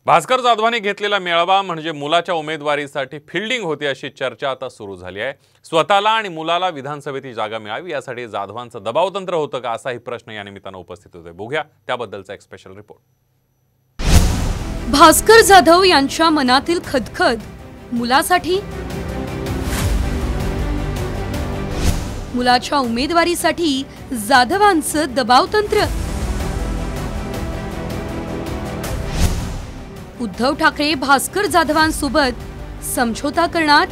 भास्कर जाधवांनी घेतलेला मेळावा म्हणजे मुलाच्या उमेदवारीसाठी फिल्डिंग होती अशी चर्चा आता सुरू झाली आहे। स्वतःला आणि मुलाला विधानसभेची जागा मिळावी यासाठी जाधवांचं दबावतंत्र होतं का असाही प्रश्न या निमित्तानं उपस्थित होते। बघूया त्याबद्दलचा एक स्पेशल रिपोर्ट। भास्कर जाधव यांच्या मनातील खदखद मुलासाठी, मुलाच्या उमेदवारीसाठी जाधवांचं दबावतंत्र। उद्धव ठाकरे भास्कर जाधवांसोबत समझोता करणार।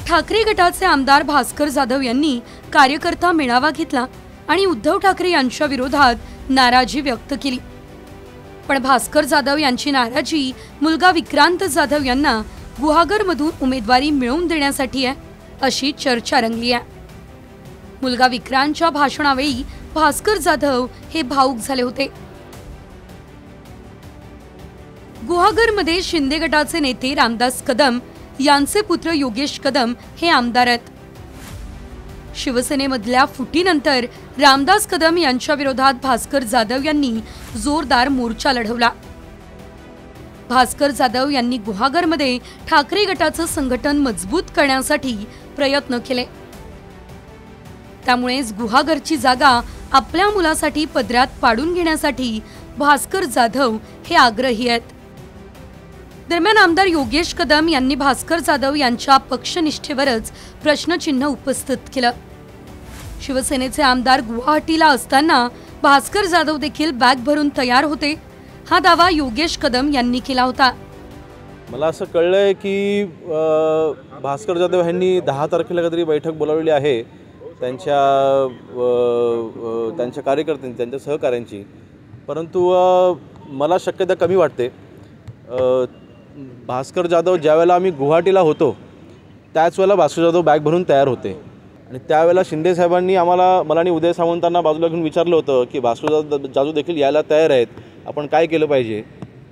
ठाकरे गटाचे आमदार भास्कर जाधव यांनी कार्यकर्ता मेळावा घेतला आणि उद्धव ठाकरे यांच्या विरोधात नाराजी व्यक्त केली। पण भास्कर जाधव यांची नाराजी मुलगा विक्रांत जाधव यांना गुहागरमधून उमेदवारी मिळवून देण्यासाठी आहे अशी चर्चा रंगली आहे। मुलगा विक्रांतच्या भाषणावेळी भास्कर जाधव हे भावुक झाले होते। गुहागरमध्ये शिंदे गटाचे नेते रामदास कदम यांचे पुत्र योगेश कदम हे आमदार आहेत। शिवसेनेमधल्या फुटीनंतर रामदास कदम यांच्या विरोधात भास्कर जाधव यांनी जोरदार मोर्चा लढवला। भास्कर जाधव यांनी गुहागरमध्ये ठाकरे गटाचं संघटन मजबूत करण्यासाठी प्रयत्न केले। त्यामुळेच गुहागरची जागा आपल्या मुलासाठी पदरात पाडून घेण्यासाठी भास्कर जाधव हे आग्रही आहेत। दरम्यान आमदार योगेश कदम यांनी भास्कर जाधव यांच्या पक्षनिष्ठेवरच प्रश्नचिन्ह उपस्थित केलं। शिवसेनेचे आमदार गुवाहाटीला असताना भास्कर जाधव देखील बॅग भरून तयार होते, हा दावा योगेश कदम यांनी केला होता। मला असं कळलंय की भास्कर जाधव यांनी 10 तारखेला काहीतरी बैठक बोलावलेली आहे त्यांच्या कार्यकर्त्यांची, त्यांच्या सहकाऱ्यांची, परंतु मला शक्यता कमी वाटते। भास्कर जाधव ज्यावेळेला आम्ही गुवाहाटीला होतो त्याच वेळेला भास्कर जाधव बॅग भरून तयार होते आणि त्यावेळेला शिंदे साहेबांनी मला आणि उदय सामंतांना बाजूला घेऊन विचारलं होतं की भास्कर जाधव देखील यायला तयार आहेत, आपण काय केलं पाहिजे।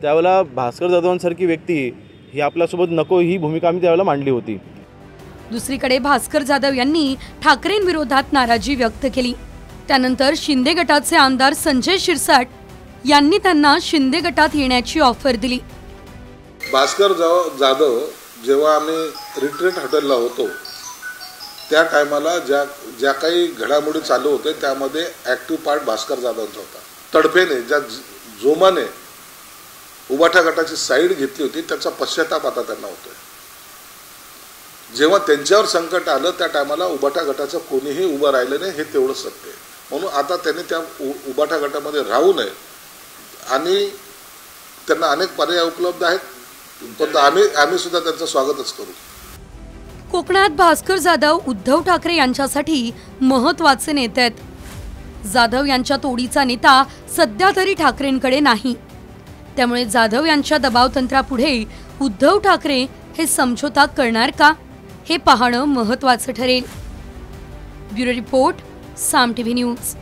त्यावेळेला भास्कर जाधवांसारखी व्यक्ती ही आपल्यासोबत नको ही भूमिका आम्ही त्यावेळेला मांडली होती। दुसरीकडे भास्कर जाधव यांनी ठाकरेंविरोधात नाराजी व्यक्त केली। त्यानंतर शिंदे गटाचे आमदार संजय शिरसाट यांनी त्यांना शिंदे गटात येण्याची ऑफर दिली। भास्कर जाधव जेव्हा आम्ही रिट्रीट हॉटेलला होतो त्या टायमाला ज्या काही घडामोडी चालू होते त्यामध्ये ॲक्टिव्ह पार्ट भास्कर जाधवांचा होता। तडफेने ज्या जोमाने उबाठा गटाची साईड घेतली होती त्याचा पश्चाताप आता त्यांना होतोय। जेव्हा त्यांच्यावर संकट आलं त्या टायमाला उबाठा गटाचं कोणीही उभं राहिलं नाही, हे तेवढं सत्य आहे। म्हणून आता त्यांनी त्या उबाठा गटामध्ये राहू नये आणि त्यांना अनेक पर्याय उपलब्ध आहेत, पण आम्ही सुद्धा त्यांचं स्वागतच करू। कोकणात भास्कर जाधव उद्धव ठाकरे यांच्यासाठी महत्त्वाचे नेते आहेत। जाधव यांच्या तोडीचा नेता सध्या तरी ठाकरेंकडे नाही, त्यामुळे जाधव यांच्या दबावतंत्रापुढे उद्धव ठाकरे हे समझोता करणार का हे पाहणं महत्त्वाचं ठरेल। ब्युरो रिपोर्ट, साम टीव्ही न्यूज।